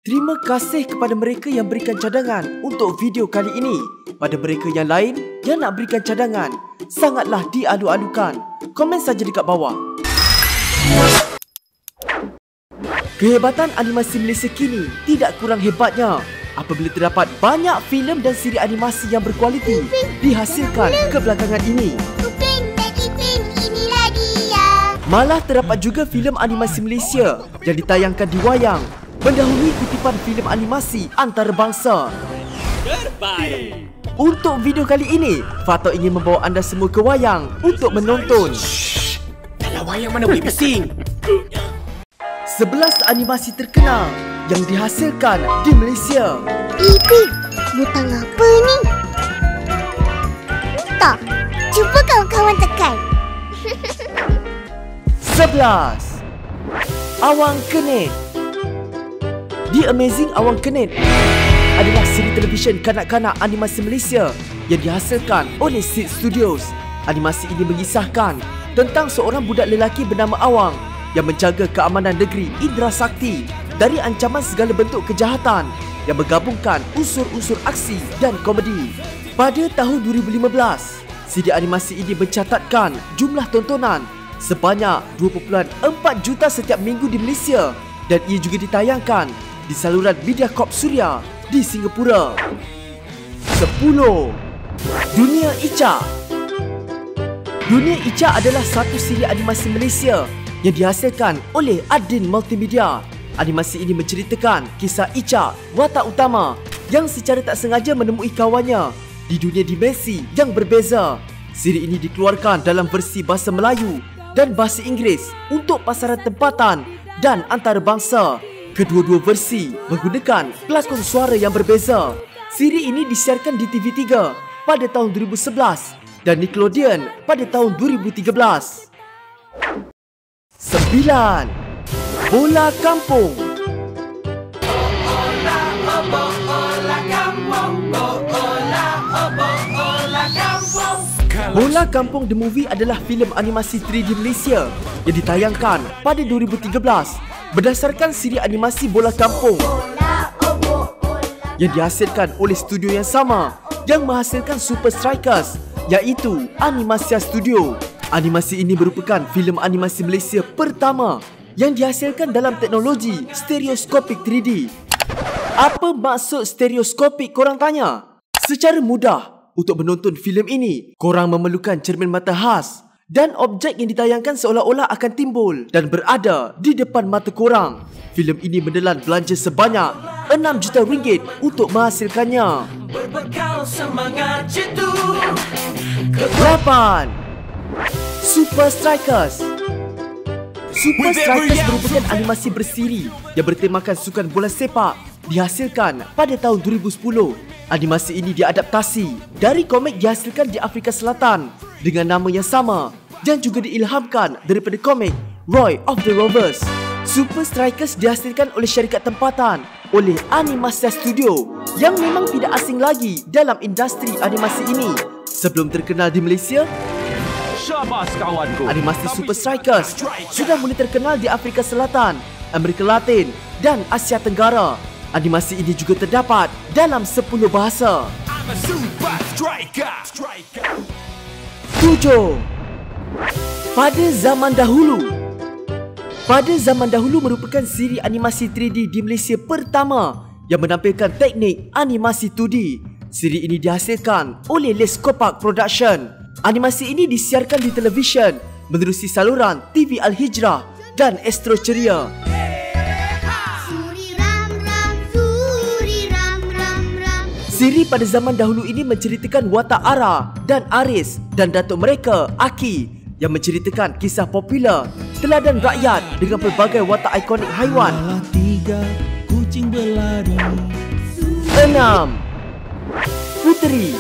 Terima kasih kepada mereka yang berikan cadangan untuk video kali ini. Pada mereka yang lain yang nak berikan cadangan, sangatlah dialu-alukan. Komen saja dekat bawah. Kehebatan animasi Malaysia kini tidak kurang hebatnya apabila terdapat banyak filem dan siri animasi yang berkualiti dihasilkan kebelakangan ini. Malah terdapat juga filem animasi Malaysia yang ditayangkan di wayang mendahului kutipan filem animasi antarabangsa. Terbaik. Untuk video kali ini, Fato ingin membawa anda semua ke wayang untuk menonton. Dalam wayang mana boleh bising? 11 animasi terkenal yang dihasilkan di Malaysia. Ipin, butang apa ni? Tak, cuba kawan-kawan tekan. 11. Awang Kenit. The Amazing Awang Kenit adalah siri televisyen kanak-kanak animasi Malaysia yang dihasilkan oleh Sid Studios. Animasi ini mengisahkan tentang seorang budak lelaki bernama Awang yang menjaga keamanan negeri Indra Sakti dari ancaman segala bentuk kejahatan yang menggabungkan unsur-unsur aksi dan komedi. Pada tahun 2015, siri animasi ini mencatatkan jumlah tontonan sebanyak 2.4 juta setiap minggu di Malaysia dan ia juga ditayangkan di saluran Mediacorp Suria di Singapura. 10. Dunia Icak. Dunia Icak adalah satu siri animasi Malaysia yang dihasilkan oleh Adin Multimedia. Animasi ini menceritakan kisah Icak, watak utama yang secara tak sengaja menemui kawannya di dunia dimensi yang berbeza. Siri ini dikeluarkan dalam versi bahasa Melayu dan bahasa Inggeris untuk pasaran tempatan dan antarabangsa. Kedua-dua versi menggunakan pelakon suara yang berbeza. Siri ini disiarkan di TV3 pada tahun 2011 dan Nickelodeon pada tahun 2013. 9. Bola Kampung. Bola Kampung The Movie adalah filem animasi 3D Malaysia yang ditayangkan pada 2013 berdasarkan siri animasi Bola Kampung yang dihasilkan oleh studio yang sama yang menghasilkan Super Strikers, iaitu Animasia Studio. Animasi ini merupakan filem animasi Malaysia pertama yang dihasilkan dalam teknologi stereoskopik 3D. Apa maksud stereoskopik, korang tanya? Secara mudah, untuk menonton filem ini, korang memerlukan cermin mata khas dan objek yang ditayangkan seolah-olah akan timbul dan berada di depan mata korang. Filem ini menelan belanja sebanyak 6 juta ringgit untuk menghasilkannya. 8. Super Strikers. Super Strikers merupakan animasi bersiri yang bertemakan sukan bola sepak dihasilkan pada tahun 2010. Animasi ini diadaptasi dari komik dihasilkan di Afrika Selatan dengan nama yang sama yang juga diilhamkan daripada komik Roy of the Rovers. Super Strikers dihasilkan oleh syarikat tempatan oleh Animasia Studio yang memang tidak asing lagi dalam industri animasi ini. Sebelum terkenal di Malaysia, animasi Super Strikers sudah mulai terkenal di Afrika Selatan, Amerika Latin dan Asia Tenggara. Animasi ini juga terdapat dalam 10 bahasa. 7. Pada Zaman Dahulu. Pada Zaman Dahulu merupakan siri animasi 3D di Malaysia pertama yang menampilkan teknik animasi 2D. Siri ini dihasilkan oleh Leskopak Production. Animasi ini disiarkan di televisyen menerusi saluran TV Al-Hijrah dan Astro Ceria. Siri pada zaman dahulu ini menceritakan watak Ara dan Aris dan datuk mereka, Aki, yang menceritakan kisah popular teladan rakyat dengan pelbagai watak ikonik haiwan. 6. Puteri.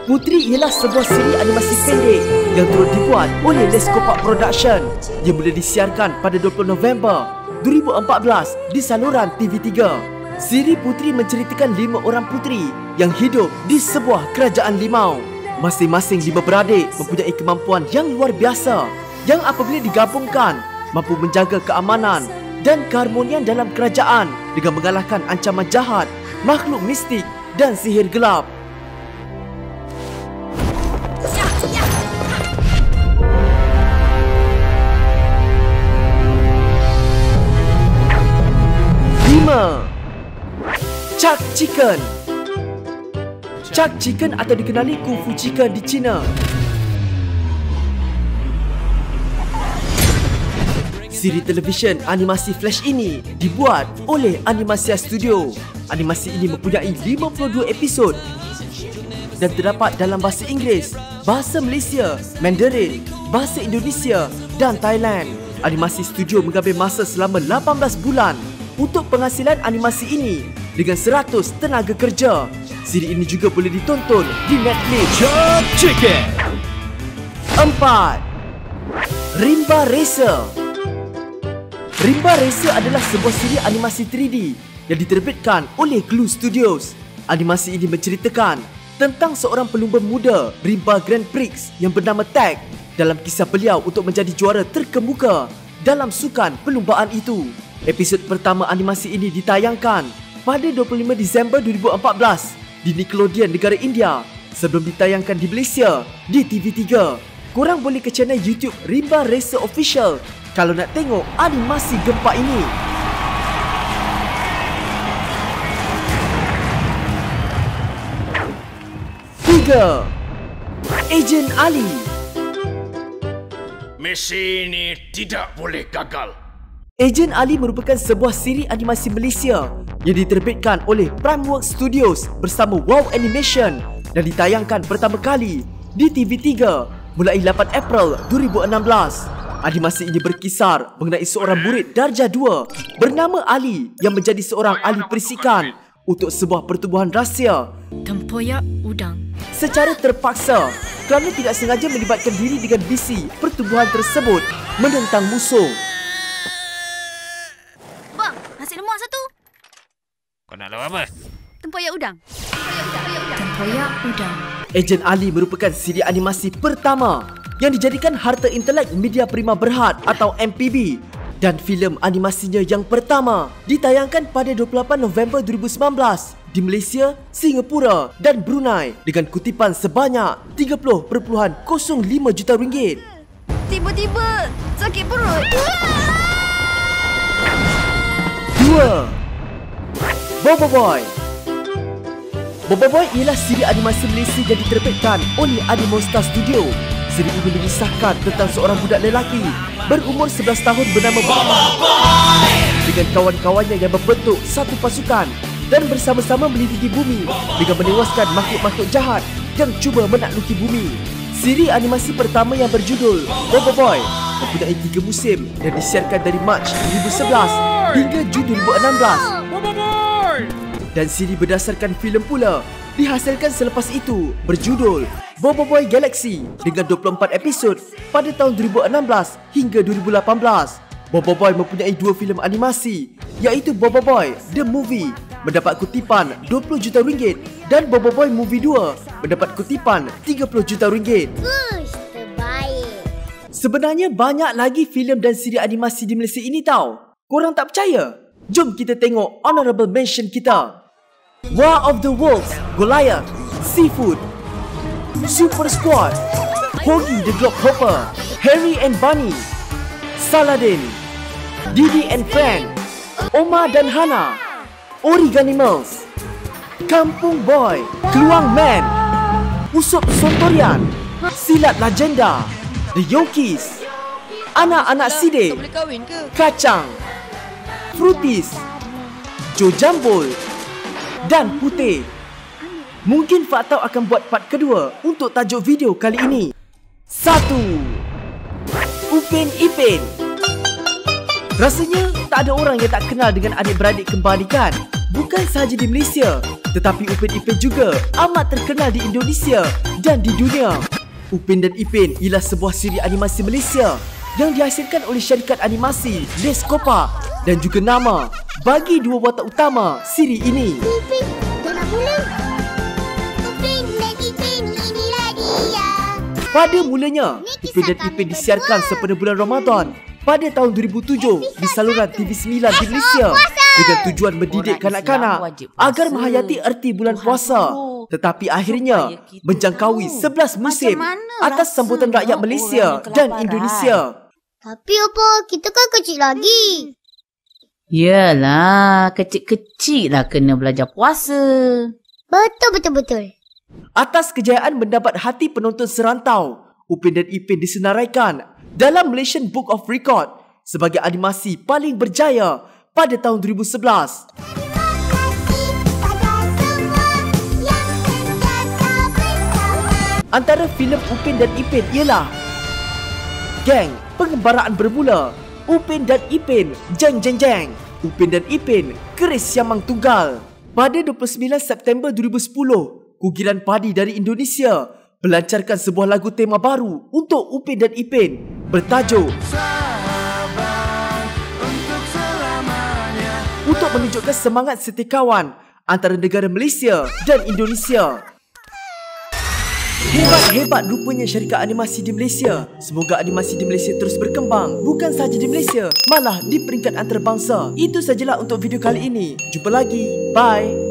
Puteri ialah sebuah siri animasi pendek yang turut dibuat oleh Leskopak Production yang mula disiarkan pada 20 November 2014 di saluran TV3. Siri Puteri menceritakan 5 orang puteri yang hidup di sebuah kerajaan limau. Masing-masing 5 beradik mempunyai kemampuan yang luar biasa yang apabila digabungkan mampu menjaga keamanan dan keharmonian dalam kerajaan dengan mengalahkan ancaman jahat, makhluk mistik dan sihir gelap. Chuck Chicken. Chuck Chicken atau dikenali Kung Fu Chicken di China. Siri televisyen animasi Flash ini dibuat oleh Animasia Studio. Animasi ini mempunyai 52 episod dan terdapat dalam bahasa Inggeris, bahasa Malaysia, Mandarin, bahasa Indonesia dan Thailand. Animasi studio mengambil masa selama 18 bulan untuk penghasilan animasi ini dengan 100 tenaga kerja. Siri ini juga boleh ditonton di Netflix. Chuck Chicken. 4. Rimba Racer. Rimba Racer adalah sebuah siri animasi 3D yang diterbitkan oleh Glue Studios. Animasi ini menceritakan tentang seorang pelumba muda Rimba Grand Prix yang bernama Tag dalam kisah beliau untuk menjadi juara terkemuka dalam sukan perlumbaan itu. Episod pertama animasi ini ditayangkan pada 25 Disember 2014 di Nickelodeon negara India sebelum ditayangkan di Malaysia di TV3. Korang boleh ke channel YouTube Rimba Racer Official kalau nak tengok animasi gempak ini. 3. Agent Ali. Misi ini tidak boleh gagal. Agent Ali merupakan sebuah siri animasi Malaysia yang diterbitkan oleh Primeworks Studios bersama Wow Animation dan ditayangkan pertama kali di TV3 mulai 8 April 2016. Animasi ini berkisar mengenai seorang murid darjah 2 bernama Ali yang menjadi seorang ahli perisikan untuk sebuah pertubuhan rahsia Tempoyak udang. secara terpaksa kerana tidak sengaja melibatkan diri dengan misi pertubuhan tersebut menentang musuh. Bang, nasi lemak satu. Kau nak lawan apa? Tempoyak udang. Tempoyak udang. Agent Ali merupakan siri animasi pertama yang dijadikan harta intelek media prima berhad atau MPB dan filem animasinya yang pertama ditayangkan pada 28 November 2019 di Malaysia, Singapura dan Brunei dengan kutipan sebanyak 30.05 juta ringgit. Tiba-tiba sakit perut. 2. Bobo Boy. Bobo Boy ialah siri animasi Malaysia yang diterbitkan oleh Animonsta Studio. Siri ini mengisahkan tentang seorang budak lelaki berumur 11 tahun bernama Bobo Boy dengan kawan-kawannya yang membentuk satu pasukan dan bersama-sama melindungi bumi dengan menewaskan makhluk-makhluk jahat yang cuba menakluki bumi. Siri animasi pertama yang berjudul Bobo Boy mempunyai 3 musim dan disiarkan dari Mac 2011 hingga Jun 2016. Bobo Boy! Dan siri berdasarkan filem pula dihasilkan selepas itu berjudul Bobo Boy Galaxy dengan 24 episod pada tahun 2016 hingga 2018. Bobo Boy mempunyai 2 filem animasi iaitu Bobo Boy The Movie mendapat kutipan 20 juta ringgit dan Bobo Boy Movie 2 mendapat kutipan 30 juta ringgit. Push, terbaik. Sebenarnya banyak lagi filem dan siri animasi di Malaysia ini tau. Korang tak percaya? Jom kita tengok honorable mention kita. War of the Worlds, Goliath, Seafood, Super Squad, Hoggy the Globehopper, Harry and Bunny, Saladin, Didi and Friend, Oma dan Hana, Origanimals, Kampung Boy, Keluang Man, Usup Sontorian, Silat Legenda, The Yokis, Anak-anak Side, Kacang, Fruities, Jo Jambul dan Putih. Mungkin Faktau akan buat part kedua untuk tajuk video kali ini. 1. Upin Ipin. Rasanya tak ada orang yang tak kenal dengan adik-beradik kembar ni kan? Bukan sahaja di Malaysia, tetapi Upin Ipin juga amat terkenal di Indonesia dan di dunia. Upin dan Ipin ialah sebuah siri animasi Malaysia yang dihasilkan oleh syarikat animasi Leskopa dan juga nama bagi 2 watak utama siri ini. Ipin, dah nak mula. Upin dan Ipin, inilah dia. Pada mulanya, Upin dan Ipin disiarkan sempena bulan Ramadan pada tahun 2007 di saluran TV9 di Malaysia dengan tujuan mendidik kanak-kanak agar menghayati erti bulan puasa. Tetapi akhirnya menjangkaui 11 musim atas sambutan rakyat Malaysia dan Indonesia. Tapi apa? Kita kan kecil lagi. Yelah, kecil-kecil lah kena belajar puasa. Betul. Atas kejayaan mendapat hati penonton serantau, Upin dan Ipin disenaraikan dalam Malaysian Book of Record sebagai animasi paling berjaya pada tahun 2011. Antara filem Upin dan Ipin ialah Gang, Pengembaraan Bermula, Upin dan Ipin, Jeng Jeng Jeng, Upin dan Ipin, Keris Siamang Tunggal. Pada 29 September 2010, Kugiran Padi dari Indonesia melancarkan sebuah lagu tema baru untuk Upin dan Ipin bertajuk Sahabat Untuk Selamanya, untuk menunjukkan semangat setiakawan antara negara Malaysia dan Indonesia. Hebat-hebat rupanya syarikat animasi di Malaysia. Semoga animasi di Malaysia terus berkembang. Bukan sahaja di Malaysia, malah di peringkat antarabangsa. Itu sajalah untuk video kali ini. Jumpa lagi. Bye.